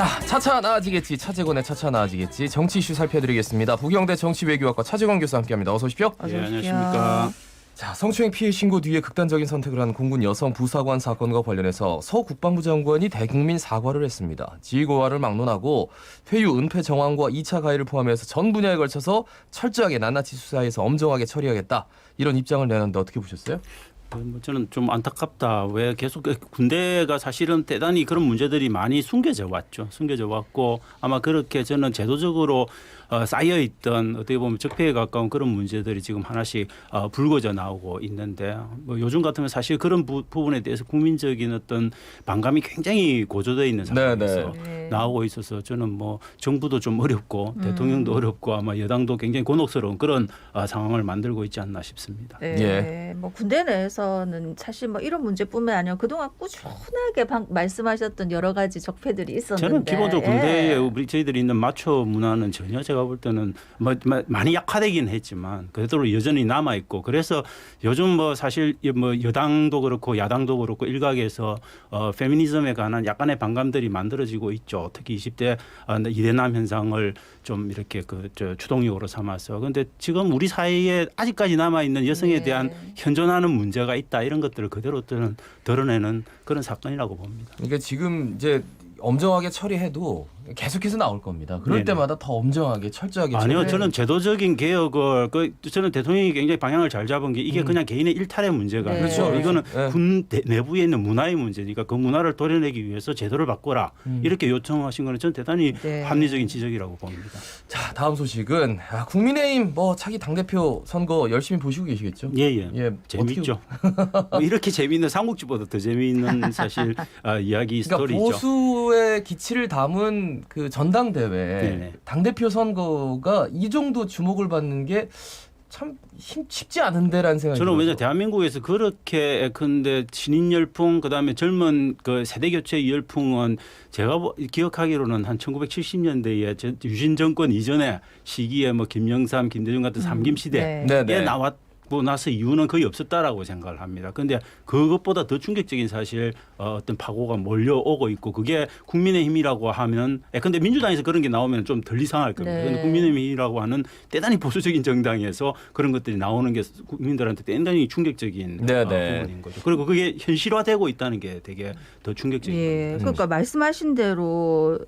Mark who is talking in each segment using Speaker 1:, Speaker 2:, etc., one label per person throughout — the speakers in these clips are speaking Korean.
Speaker 1: 자, 차차 나아지겠지. 차재권의 차차 나아지겠지. 정치 이슈 살펴드리겠습니다. 부경대 정치외교학과 차재권 교수 함께합니다. 어서 오십시오.
Speaker 2: 예, 안녕하십니까.
Speaker 1: 자, 성추행 피해 신고 뒤에 극단적인 선택을 한 공군 여성 부사관 사건과 관련해서 서 국방부 장관이 대국민 사과를 했습니다. 지휘고하를 막론하고 퇴유 은폐 정황과 2차 가해를 포함해서 전 분야에 걸쳐서 철저하게 낱낱이 수사해서 엄정하게 처리하겠다. 이런 입장을 내놨는데 어떻게 보셨어요?
Speaker 2: 뭐 저는 좀 안타깝다. 왜 계속 군대가 사실은 대단히 그런 문제들이 많이 숨겨져 왔죠. 숨겨져 왔고 아마 그렇게 저는 제도적으로 쌓여있던 어떻게 보면 적폐에 가까운 그런 문제들이 지금 하나씩 불거져 나오고 있는데 뭐 요즘 같으면 사실 그런 부분에 대해서 국민적인 어떤 반감이 굉장히 고조되어 있는 상황에서 나오고 있어서 저는 뭐 정부도 좀 어렵고 대통령도 어렵고 아마 여당도 굉장히 곤혹스러운 그런 상황을 만들고 있지 않나 싶습니다.
Speaker 3: 네,
Speaker 1: 예.
Speaker 3: 뭐 군대 내에서는 사실 뭐 이런 문제뿐만 아니라 그동안 꾸준하게 말씀하셨던 여러 가지 적폐들이 있었는데
Speaker 2: 저는 기본적으로 군대에 우리 저희들이 있는 마초 문화는 전혀 제가 볼 때는 뭐 많이 약화되긴 했지만 그래도 여전히 남아 있고 그래서 요즘 뭐 사실 뭐 여당도 그렇고 야당도 그렇고 일각에서 페미니즘에 관한 약간의 반감들이 만들어지고 있죠. 특히 20대 이대남 현상을 좀 이렇게 주동력으로 삼아서 그런데 지금 우리 사회에 아직까지 남아 있는 여성에 대한 현존하는 문제가 있다 이런 것들을 그대로 드러내는 그런 사건이라고 봅니다.
Speaker 1: 그러니까 지금 이제 엄정하게 처리해도 계속해서 나올 겁니다. 그럴
Speaker 2: 네네.
Speaker 1: 때마다 더 엄정하게 철저하게
Speaker 2: 아니요. 저는 제도적인 개혁을 저는 대통령이 굉장히 방향을 잘 잡은 게 이게 그냥 개인의 일탈의 문제가 아니고
Speaker 3: 그렇죠.
Speaker 2: 이거는
Speaker 1: 네.
Speaker 2: 군 내부에 있는 문화의 문제니까 그 문화를 도려내기 위해서 제도를 바꿔라 이렇게 요청하신 거는 저는 대단히 합리적인 지적이라고 봅니다.
Speaker 1: 자, 다음 소식은 국민의힘 뭐 차기 당대표 선거 열심히 보시고 계시겠죠?
Speaker 2: 예. 재밌죠. 이렇게 재미있는 삼국지보다 더 재미있는 사실 이야기
Speaker 1: 그러니까
Speaker 2: 스토리죠.
Speaker 1: 보수의 기치를 담은 그 전당대회
Speaker 2: 네네.
Speaker 1: 당대표 선거가 이 정도 주목을 받는 게 참 쉽지 않은데라는 생각이
Speaker 2: 저는
Speaker 1: 들어서.
Speaker 2: 왜냐 대한민국에서 그렇게 근데 신인 열풍 그다음에 젊은 그 세대 교체 열풍은 제가 기억하기로는 한 1970년대에 유신 정권 이전의 시기에 뭐 김영삼, 김대중 같은 삼김 시대에 나왔고 나서 이유는 거의 없었다라고 생각을 합니다. 그런데 그것보다 더 충격적인 사실 어떤 파고가 몰려오고 있고 그게 국민의힘이라고 하면 근데 민주당에서 그런 게 나오면 좀 덜 이상할 겁니다. 그런데 국민의힘이라고 하는 대단히 보수적인 정당에서 그런 것들이 나오는 게 국민들한테 대단히 충격적인 부분인 거죠. 그리고 그게 현실화되고 있다는 게 되게 더 충격적인 겁니다.
Speaker 3: 그러니까 말씀하신 대로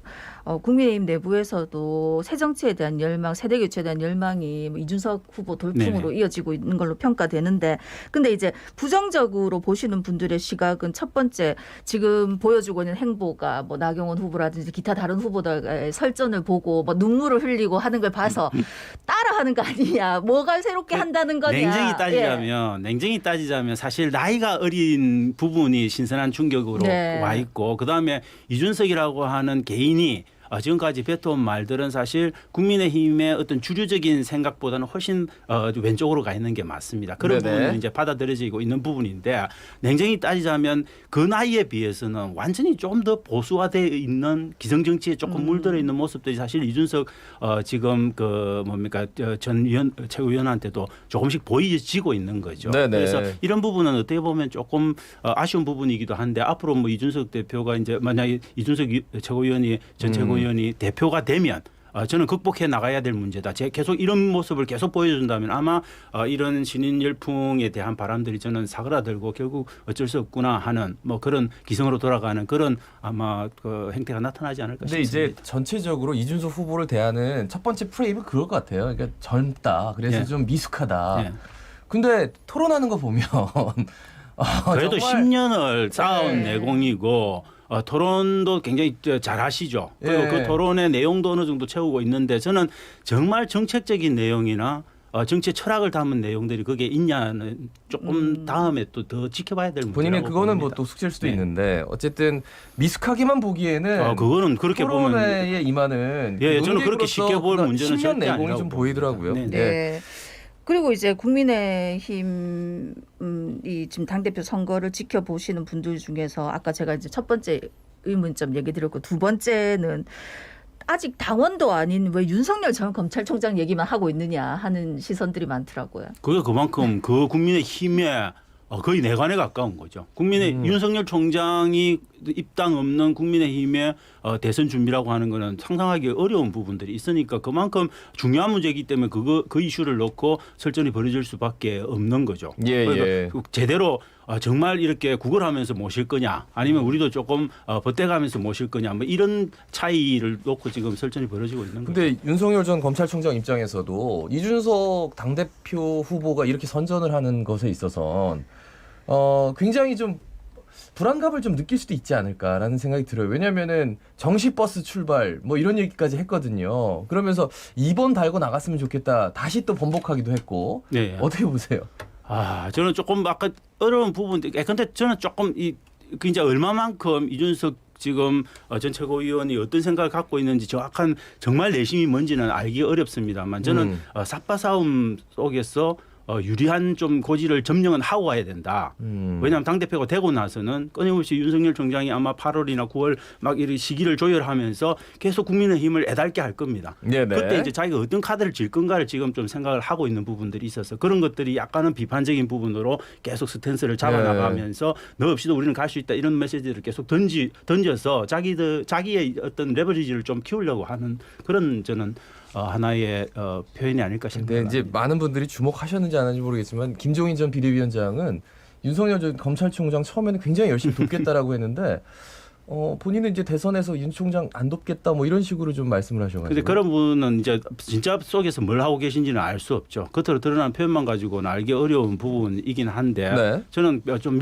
Speaker 3: 국민의힘 내부에서도 새 정치에 대한 열망, 세대 교체에 대한 열망이 뭐 이준석 후보 돌풍으로 이어지고 있는 걸로 평가되는데, 근데 이제 부정적으로 보시는 분들의 시각은 첫 번째 지금 보여주고 있는 행보가 뭐 나경원 후보라든지 기타 다른 후보들의 설전을 보고 뭐 눈물을 흘리고 하는 걸 봐서 따라하는 거 아니냐, 뭐가 새롭게 한다는 거냐.
Speaker 2: 냉정히 따지자면 사실 나이가 어린 부분이 신선한 충격으로 와 있고 그다음에 이준석이라고 하는 개인이 지금까지 뱉어온 말들은 사실 국민의힘의 어떤 주류적인 생각보다는 훨씬 왼쪽으로 가 있는 게 맞습니다. 그런 부분은 이제 받아들여지고 있는 부분인데 냉정히 따지자면 그 나이에 비해서는 완전히 좀 더 보수화되어 있는 기성정치에 조금 물들어 있는 모습들이 사실 이준석 지금 전 최고위원한테도 조금씩 보이지고 있는 거죠. 그래서 이런 부분은 어떻게 보면 조금 아쉬운 부분이기도 한데 앞으로 뭐 이준석 대표가 이제 만약에 이준석 최고위원이 전 최고위원이 대표가 되면 저는 극복해 나가야 될 문제다. 계속 이런 모습을 계속 보여준다면 아마 이런 신인 열풍에 대한 바람들이 저는 사그라들고 결국 어쩔 수 없구나 하는 뭐 그런 기성으로 돌아가는 그런 아마 그 행태가 나타나지 않을까 싶습니다.
Speaker 1: 근데 이제 전체적으로 이준석 후보를 대하는 첫 번째 프레임은 그럴 것 같아요. 그러니까 젊다. 그래서 좀 미숙하다. 근데 토론하는 거 보면
Speaker 2: 그래도 10년을 쌓은 내공이고 토론도 굉장히 잘하시죠. 그리고 그 토론의 내용도 어느 정도 채우고 있는데 저는 정말 정책적인 내용이나 정치 철학을 담은 내용들이 그게 있냐는 조금 다음에 또 더 지켜봐야 될 문제라고
Speaker 1: 본인의 그거는
Speaker 2: 봅니다.
Speaker 1: 뭐 또 숙제일 수도 있는데 어쨌든 미숙하기만 보기에는
Speaker 2: 그거는 그렇게 보면
Speaker 1: 토론회에 임하는
Speaker 2: 저는 그렇게 쉽게 볼 문제는
Speaker 1: 10년
Speaker 2: 절대
Speaker 1: 내공이
Speaker 2: 아니라고
Speaker 1: 좀 보이더라고요.
Speaker 3: 네. 그리고 이제 국민의힘 이 지금 당대표 선거를 지켜보시는 분들 중에서 아까 제가 이제 첫 번째 의문점 얘기 드렸고 두 번째는 아직 당원도 아닌 왜 윤석열 전 검찰총장 얘기만 하고 있느냐 하는 시선들이 많더라고요.
Speaker 2: 그게 그만큼 그 국민의힘의 거의 내관에 가까운 거죠. 윤석열 총장이 입당 없는 국민의힘의 대선 준비라고 하는 거는 상상하기 어려운 부분들이 있으니까 그만큼 중요한 문제이기 때문에 그 이슈를 놓고 설전이 벌어질 수밖에 없는 거죠.
Speaker 1: 예,
Speaker 2: 그러니까
Speaker 1: 예.
Speaker 2: 제대로 정말 이렇게 구걸하면서 모실 거냐 아니면 우리도 조금 버텨가면서 모실 거냐 뭐 이런 차이를 놓고 지금 설전이 벌어지고 있는 거죠.
Speaker 1: 근데 윤석열 전 검찰총장 입장에서도 이준석 당대표 후보가 이렇게 선전을 하는 것에 있어서는 굉장히 좀 불안감을 좀 느낄 수도 있지 않을까라는 생각이 들어요. 왜냐면은 정시버스 출발 뭐 이런 얘기까지 했거든요. 그러면서 2번 달고 나갔으면 좋겠다. 다시 또 번복하기도 했고.
Speaker 2: 네.
Speaker 1: 어떻게 보세요?
Speaker 2: 저는 조금 아까 어려운 부분들. 근데 저는 조금 이제 얼마만큼 이준석 지금 전 최고위원이 어떤 생각을 갖고 있는지 정확한 정말 내심이 뭔지는 알기 어렵습니다만 저는 삿바 싸움 속에서 유리한 좀 고지를 점령은 하고 가야 된다. 왜냐하면 당대표가 되고 나서는 끊임없이 윤석열 총장이 아마 8월이나 9월 막 이런 시기를 조율하면서 계속 국민의힘을 애달게 할 겁니다.
Speaker 1: 네네.
Speaker 2: 그때 이제 자기가 어떤 카드를 질 건가를 지금 좀 생각을 하고 있는 부분들이 있어서 그런 것들이 약간은 비판적인 부분으로 계속 스탠스를 잡아나가면서 너 없이도 우리는 갈 수 있다 이런 메시지를 계속 던져서 자기의 어떤 레버리지를 좀 키우려고 하는 그런 저는 하나의 표현이 아닐까 싶습니다.
Speaker 1: 근데 이제 많은 분들이 주목하셨는지 안 하는지 모르겠지만 김종인 전 비대위원장은 윤석열 전 검찰총장 처음에는 굉장히 열심히 돕겠다라고 했는데 본인은 이제 대선에서 윤 총장 안 돕겠다 뭐 이런 식으로 좀 말씀을 하셔가지고.
Speaker 2: 근데 그런 분은 이제 진짜 속에서 뭘 하고 계신지는 알 수 없죠. 겉으로 드러난 표현만 가지고는 알기 어려운 부분이긴 한데
Speaker 1: 네.
Speaker 2: 저는 좀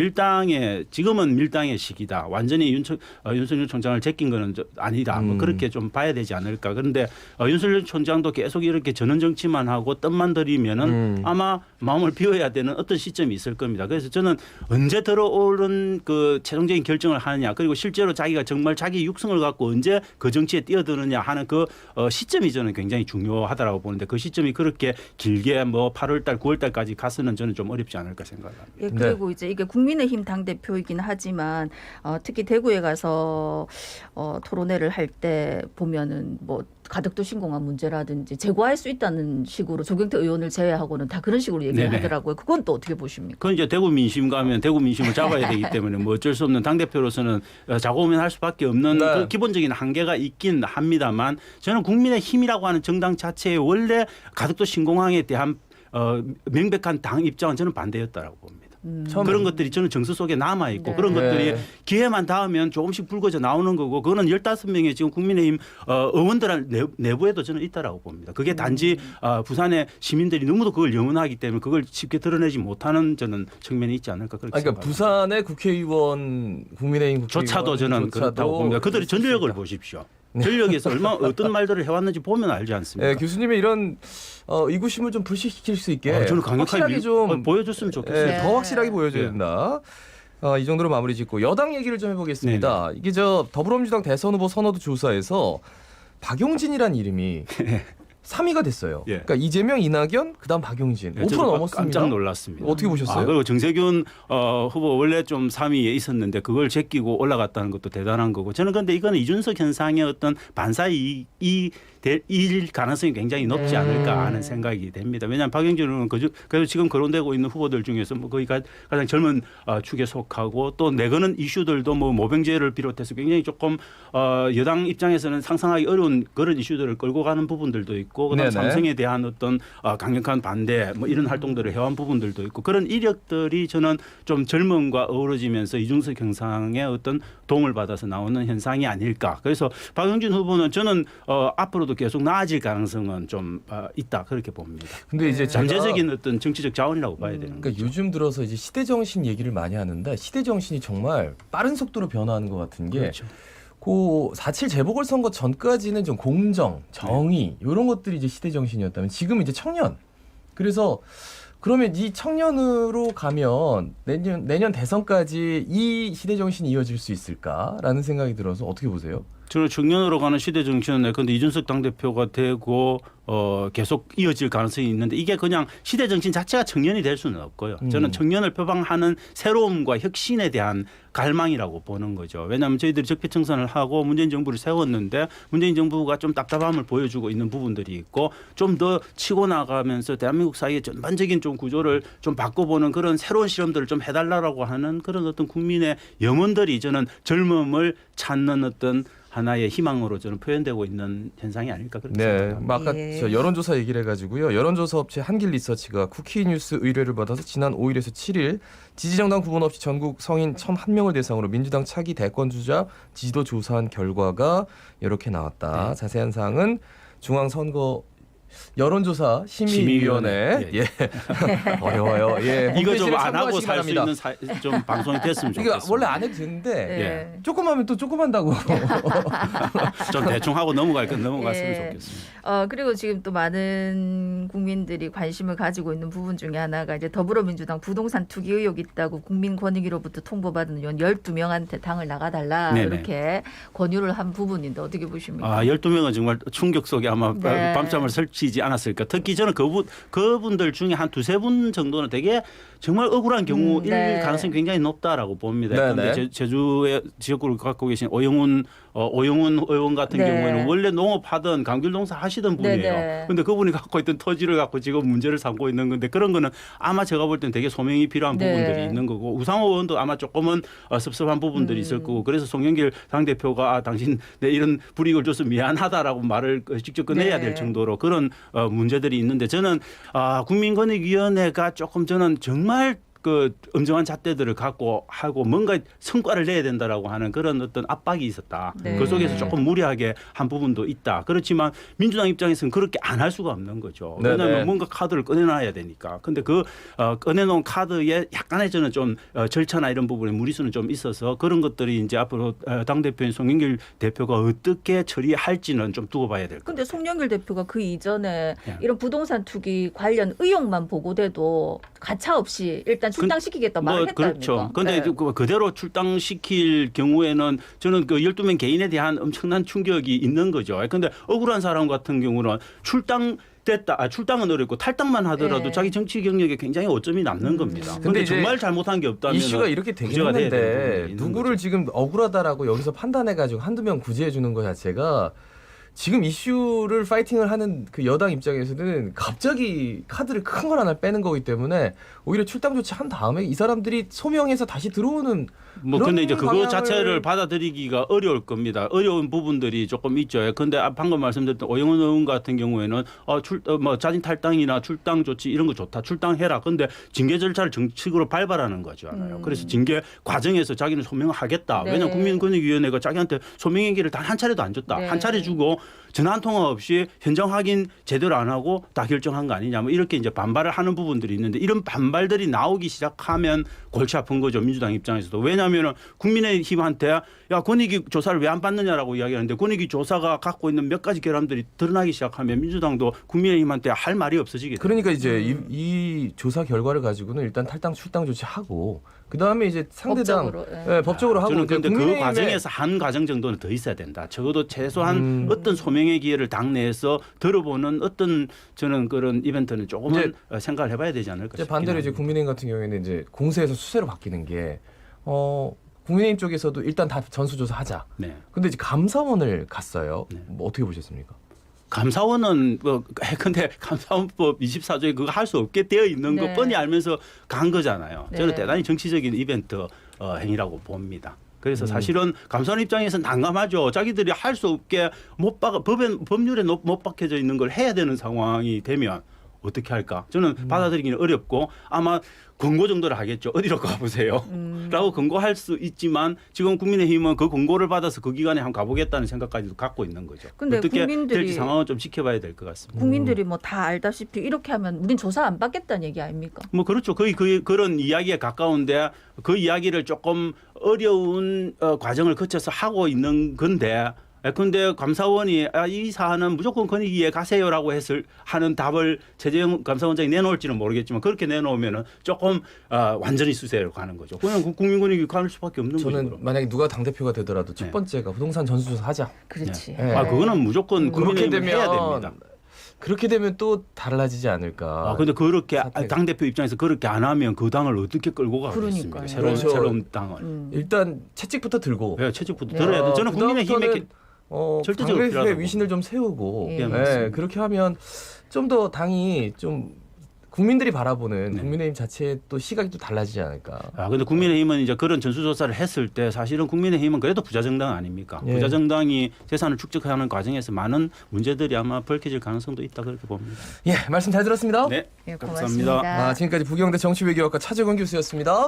Speaker 2: 지금은 밀당의 시기다. 완전히 윤석열 총장을 제낀 거는 아니다. 뭐 그렇게 좀 봐야 되지 않을까. 그런데 윤석열 총장도 계속 이렇게 전원 정치만 하고 뜸만 들이면은 아마 마음을 비워야 되는 어떤 시점이 있을 겁니다. 그래서 저는 언제 들어오는 그 최종적인 결정을 하느냐 그리고 실제로 자기가 정말 자기 육성을 갖고 언제 그 정치에 뛰어드느냐 하는 그 시점이 저는 굉장히 중요하다라고 보는데 그 시점이 그렇게 길게 뭐 8월달, 9월달까지 가서는 저는 좀 어렵지 않을까 생각합니다.
Speaker 3: 예, 그리고 이제 이게 국민의힘 당 대표이긴 하지만 특히 대구에 가서 토론회를 할 때 보면은 뭐 가덕도 신공항 문제라든지 제거할 수 있다는 식으로 조경태 의원을 제외하고는 다 그런 식으로 얘기를
Speaker 2: 네네.
Speaker 3: 하더라고요. 그건 또 어떻게 보십니까?
Speaker 2: 그건 이제 대구 민심 가면 대구 민심을 잡아야 되기 때문에 뭐 어쩔 수 없는 당대표로서는 자고우면할 수밖에 없는
Speaker 1: 네.
Speaker 2: 그 기본적인 한계가 있긴 합니다만 저는 국민의힘이라고 하는 정당 자체에 원래 가덕도 신공항에 대한 명백한 당 입장은 저는 반대였다라고 봅니다. 그런 것들이 저는 정서 속에 남아있고
Speaker 3: 네.
Speaker 2: 그런 것들이
Speaker 1: 네.
Speaker 2: 기회만 닿으면 조금씩 불거져 나오는 거고 그거는 15명의 지금 국민의힘 의원들 내부에도 저는 있다라고 봅니다. 그게 단지 부산의 시민들이 너무도 그걸 염원하기 때문에 그걸 쉽게 드러내지 못하는 저는 측면이 있지 않을까 그렇게
Speaker 1: 그러니까
Speaker 2: 생각합니다.
Speaker 1: 부산의 국민의힘 국회의원
Speaker 2: 조차도 저는 그렇다고 봅니다. 그들의 전력을 보십시오. 전력에서 어떤 말들을 해왔는지 보면 알지 않습니까?
Speaker 1: 네, 교수님의 이런 의구심을 좀 불식시킬 수 있게
Speaker 2: 저는 강력하게
Speaker 1: 확실하게 좀
Speaker 2: 보여줬으면 좋겠어요.
Speaker 1: 네, 더 확실하게 보여줘야 된다. 이 정도로 마무리 짓고 여당 얘기를 좀 해보겠습니다. 이게 더불어민주당 대선 후보 선호도 조사에서 박용진이라는 이름이 3위가 됐어요.
Speaker 2: 예.
Speaker 1: 그러니까 이재명, 이낙연, 그다음 박용진 5%
Speaker 2: 저도
Speaker 1: 넘었습니다.
Speaker 2: 깜짝 놀랐습니다.
Speaker 1: 어떻게 보셨어요?
Speaker 2: 그리고 정세균 후보 원래 좀 3위에 있었는데 그걸 제끼고 올라갔다는 것도 대단한 거고 저는 근데 이거는 이준석 현상의 어떤 반사이익 일 가능성이 굉장히 높지 않을까 하는 생각이 됩니다. 왜냐하면 박영진 의원은 그래서 지금 거론되고 있는 후보들 중에서 뭐 거의 가장 젊은 축에 속하고 또 내거는 이슈들도 뭐 모병제를 비롯해서 굉장히 조금 여당 입장에서는 상상하기 어려운 그런 이슈들을 끌고 가는 부분들도 있고 그다음
Speaker 1: 네네.
Speaker 2: 삼성에 대한 어떤 강력한 반대 뭐 이런 활동들을 해온 부분들도 있고 그런 이력들이 저는 좀 젊음과 어우러지면서 이준석 형상의 어떤 도움을 받아서 나오는 현상이 아닐까. 그래서 박영진 후보는 저는 앞으로도 계속 나아질 가능성은 좀 있다 그렇게 봅니다.
Speaker 1: 근데 이제
Speaker 2: 잠재적인 어떤 정치적 자원이라고 봐야 되는
Speaker 1: 그러니까
Speaker 2: 거죠.
Speaker 1: 요즘 들어서 이제 시대 정신 얘기를 많이 하는데 시대 정신이 정말 빠른 속도로 변화하는 것 같은 게
Speaker 2: 그렇죠.
Speaker 1: 그 4.7 재보궐선거 전까지는 좀 공정, 정의 이런 것들이 이제 시대 정신이었다면 지금 이제 청년. 그래서 그러면 이 청년으로 가면 내년 대선까지 이 시대 정신이 이어질 수 있을까라는 생각이 들어서 어떻게 보세요?
Speaker 2: 저는 청년으로 가는 시대 정치는 근데 이준석 당대표가 되고 계속 이어질 가능성이 있는데 이게 그냥 시대 정신 자체가 청년이 될 수는 없고요. 저는 청년을 표방하는 새로움과 혁신에 대한 갈망이라고 보는 거죠. 왜냐하면 저희들이 적폐청산을 하고 문재인 정부를 세웠는데 문재인 정부가 좀 답답함을 보여주고 있는 부분들이 있고 좀 더 치고 나가면서 대한민국 사회의 전반적인 좀 구조를 좀 바꿔보는 그런 새로운 실험들을 좀 해달라고 하는 그런 어떤 국민의 염원들이 저는 젊음을 찾는 어떤 하나의 희망으로 저는 표현되고 있는 현상이 아닐까 그렇게
Speaker 1: 네,
Speaker 2: 생각합니다.
Speaker 1: 아까
Speaker 3: 예.
Speaker 1: 저 여론조사 얘기를 해가지고요. 여론조사 업체 한길리서치가 쿠키뉴스 의뢰를 받아서 지난 5일에서 7일 지지정당 구분 없이 전국 성인 1,001명을 대상으로 민주당 차기 대권주자 지지도 조사한 결과가 이렇게 나왔다.
Speaker 2: 네.
Speaker 1: 자세한 사항은 중앙선거 여론조사 심의위원회
Speaker 2: 심의위원회.
Speaker 1: 예. 어려워요. 예.
Speaker 2: 이거 좀
Speaker 1: 홈페이지를
Speaker 2: 안 하고
Speaker 1: 참고하시기
Speaker 2: 살 수
Speaker 1: 바랍니다.
Speaker 2: 있는 좀 방송이 됐으면
Speaker 1: 이거
Speaker 2: 좋겠습니다.
Speaker 1: 원래 안 해도 되는데
Speaker 3: 네.
Speaker 1: 조금 하면 또 조금 한다고.
Speaker 2: 좀 대충 하고 넘어갈 건 넘어갔으면
Speaker 3: 예.
Speaker 2: 좋겠습니다.
Speaker 3: 그리고 지금 또 많은 국민들이 관심을 가지고 있는 부분 중에 하나가 이제 더불어민주당 부동산 투기 의혹이 있다고 국민권익위로부터 통보받은 의원 12명한테 당을 나가달라
Speaker 2: 네네.
Speaker 3: 이렇게 권유를 한 부분인데 어떻게 보십니까?
Speaker 2: 12명은 정말 충격 속에 아마
Speaker 3: 네.
Speaker 2: 밤잠을 설치지 않았을까. 특히 저는 그분들 중에 한 두세 분 정도는 되게 정말 억울한 경우일
Speaker 3: 네.
Speaker 2: 가능성이 굉장히 높다라고 봅니다.
Speaker 1: 네,
Speaker 2: 그런데
Speaker 1: 네.
Speaker 2: 제주의 지역구를 갖고 계신 오영훈 의원 같은
Speaker 3: 네.
Speaker 2: 경우에는 원래 농업하던 감귤농사 하시던 분이에요.
Speaker 3: 네.
Speaker 2: 그런데 그분이 갖고 있던 토지를 갖고 지금 문제를 삼고 있는 건데 그런 거는 아마 제가 볼 때는 되게 소명이 필요한
Speaker 3: 네.
Speaker 2: 부분들이 있는 거고 우상호 의원도 아마 조금은 섭섭한 부분들이 있을 거고 그래서 송영길 당대표가 당신 내 이런 불이익을 줘서 미안하다라고 말을 직접 꺼내야
Speaker 3: 네.
Speaker 2: 될 정도로 그런 문제들이 있는데 저는 국민권익위원회가 조금 저는 정말 그 엄정한 잣대들을 갖고 하고 뭔가 성과를 내야 된다라고 하는 그런 어떤 압박이 있었다.
Speaker 3: 네.
Speaker 2: 그 속에서 조금 무리하게 한 부분도 있다. 그렇지만 민주당 입장에서는 그렇게 안 할 수가 없는 거죠.
Speaker 1: 네,
Speaker 2: 왜냐하면
Speaker 1: 네.
Speaker 2: 뭔가 카드를 꺼내놔야 되니까. 근데 그 꺼내놓은 카드에 약간의 저는 좀 절차나 이런 부분에 무리수는 좀 있어서 그런 것들이 이제 앞으로 당대표인 송영길 대표가 어떻게 처리할지는 좀 두고 봐야 될 것 같아요.
Speaker 3: 근데 송영길 대표가 그 이전에
Speaker 2: 예.
Speaker 3: 이런 부동산 투기 관련 의혹만 보고돼도 가차 없이 일단 출당시키겠다 말을 했다
Speaker 2: 그렇죠.
Speaker 3: 아닙니까?
Speaker 2: 그런데
Speaker 3: 네.
Speaker 2: 그대로 출당시킬 경우에는 저는 그 12명 개인에 대한 엄청난 충격이 있는 거죠. 그런데 억울한 사람 같은 경우는 출당은 어렵고 탈당만 하더라도
Speaker 3: 네.
Speaker 2: 자기 정치 경력에 굉장히 오점이 남는 겁니다.
Speaker 1: 근데
Speaker 2: 그런데
Speaker 1: 이제
Speaker 2: 정말 잘못한 게 없다면
Speaker 1: 이슈가 이렇게 되긴
Speaker 2: 구제가 돼야 되는
Speaker 1: 했는데
Speaker 2: 부분이 있는
Speaker 1: 누구를
Speaker 2: 거죠.
Speaker 1: 지금 억울하다라고 여기서 판단해가지고 한두 명 구제해 주는 것 자체가 지금 이슈를 파이팅을 하는 그 여당 입장에서는 갑자기 카드를 큰 걸 하나 빼는 거기 때문에 오히려 출당 조치한 다음에 이 사람들이 소명해서 다시 들어오는 그런
Speaker 2: 근데 이제 그거
Speaker 1: 방향을-
Speaker 2: 자체를 받아들이기가 어려울 겁니다. 어려운 부분들이 조금 있죠. 근데 방금 말씀드렸던 오영훈 의원 같은 경우에는 자진 탈당이나 출당 조치 이런 거 좋다. 출당해라. 근데 징계 절차를 정식으로 밟아라는 거잖아요. 그래서 징계 과정에서 자기는 소명을 하겠다.
Speaker 3: 네.
Speaker 2: 왜냐하면 국민권익위원회가 자기한테 소명행기를 단 한 차례도 안 줬다.
Speaker 3: 네.
Speaker 2: 한 차례 주고 전화 한 통화 없이 현장 확인 제대로 안 하고 다 결정한 거 아니냐. 뭐 이렇게 이제 반발을 하는 부분들이 있는데 이런 반발들이 나오기 시작하면 골치 아픈 거죠. 민주당 입장에서도. 왜냐하면 국민의힘한테 야 권익위 조사를 왜 안 받느냐라고 이야기하는데 권익위 조사가 갖고 있는 몇 가지 결함들이 드러나기 시작하면 민주당도 국민의힘한테 할 말이 없어지게 돼요.
Speaker 1: 그러니까 이제 이 조사 결과를 가지고는 일단 탈당 출당 조치하고 그 다음에 이제 상대당
Speaker 3: 법적으로, 예.
Speaker 1: 예, 법적으로 하고
Speaker 2: 저는
Speaker 1: 이제
Speaker 2: 근데 그
Speaker 1: 국민의힘에
Speaker 2: 과정에서 한 과정 정도는 더 있어야 된다. 적어도 최소한 어떤 소명의 기회를 당내에서 들어보는 어떤 저는 그런 이벤트는 조금은 생각을 해봐야 되지 않을까
Speaker 1: 이제
Speaker 2: 싶긴
Speaker 1: 반대로 이제
Speaker 2: 합니다.
Speaker 1: 국민의힘 같은 경우에는 이제 공세에서 수세로 바뀌는 게 국민의힘 쪽에서도 일단 다 전수조사하자.
Speaker 2: 네.
Speaker 1: 근데 이제 감사원을 갔어요.
Speaker 2: 네.
Speaker 1: 뭐 어떻게 보셨습니까?
Speaker 2: 감사원은 근데 감사원법 24조에 그거 할 수 없게 되어 있는 거
Speaker 3: 네.
Speaker 2: 뻔히 알면서 간 거잖아요.
Speaker 3: 네.
Speaker 2: 저는 대단히 정치적인 이벤트 행위라고 봅니다. 그래서 사실은 감사원 입장에서는 난감하죠. 자기들이 할 수 없게 법률에 못 박혀져 있는 걸 해야 되는 상황이 되면 어떻게 할까? 저는 받아들이기는 어렵고 아마 권고 정도를 하겠죠. 어디로 가보세요. 라고 권고할 수 있지만 지금 국민의힘은 그 권고를 받아서 그 기관에 한번 가보겠다는 생각까지도 갖고 있는 거죠.
Speaker 3: 근데
Speaker 2: 어떻게
Speaker 3: 국민들이-
Speaker 2: 될지 상황은 좀 지켜봐야 될 것 같습니다.
Speaker 3: 국민들이 뭐 다 알다시피 이렇게 하면 우린 조사 안 받겠다는 얘기 아닙니까?
Speaker 2: 뭐 그렇죠. 거의 그런 이야기에 가까운데 그 이야기를 조금 어려운 과정을 거쳐서 하고 있는 건데 근데 감사원이 이 사안은 무조건 권익위에 가세요라고 하는 답을 최재형 감사원장이 내놓을지는 모르겠지만 그렇게 내놓으면은 조금 완전히 수세로 가는 거죠. 그냥 국민권익위 갈 수밖에 없는 거죠.
Speaker 1: 저는
Speaker 2: 그럼.
Speaker 1: 만약에 누가 당대표가 되더라도 첫
Speaker 2: 네.
Speaker 1: 번째가 부동산 전수조사 하자.
Speaker 3: 그렇지.
Speaker 1: 네.
Speaker 2: 그거는 무조건
Speaker 1: 그렇게
Speaker 2: 국민의힘은 해야
Speaker 1: 되면
Speaker 2: 됩니다.
Speaker 1: 그렇게 되면 또 달라지지 않을까.
Speaker 2: 근데 그렇게
Speaker 1: 사태.
Speaker 2: 당 대표 입장에서 그렇게 안 하면 그 당을 어떻게 끌고 가겠습니까?
Speaker 3: 그러니까요.
Speaker 2: 새로운 당을.
Speaker 1: 일단 채찍부터 들고
Speaker 2: 네, 채찍부터 들어야 돼. 저는 국민의힘에 절대적으로
Speaker 1: 당대표의
Speaker 2: 필요하다고
Speaker 1: 위신을 좀 세우고
Speaker 3: 예,
Speaker 2: 맞습니다.
Speaker 1: 그렇게 하면 좀 더 당이 좀 국민들이 바라보는
Speaker 2: 네.
Speaker 1: 국민의힘 자체의 또 시각이 또 달라지지 않을까.
Speaker 2: 근데 국민의힘은 이제 그런 전수조사를 했을 때 사실은 국민의힘은 그래도 부자정당 아닙니까?
Speaker 1: 예.
Speaker 2: 부자정당이 재산을 축적하는 과정에서 많은 문제들이 아마 밝혀질 가능성도 있다 그렇게 봅니다.
Speaker 1: 예, 말씀 잘 들었습니다.
Speaker 2: 네,
Speaker 3: 예,
Speaker 2: 감사합니다.
Speaker 3: 고맙습니다.
Speaker 1: 지금까지 부경대 정치외교학과 차재건 교수였습니다.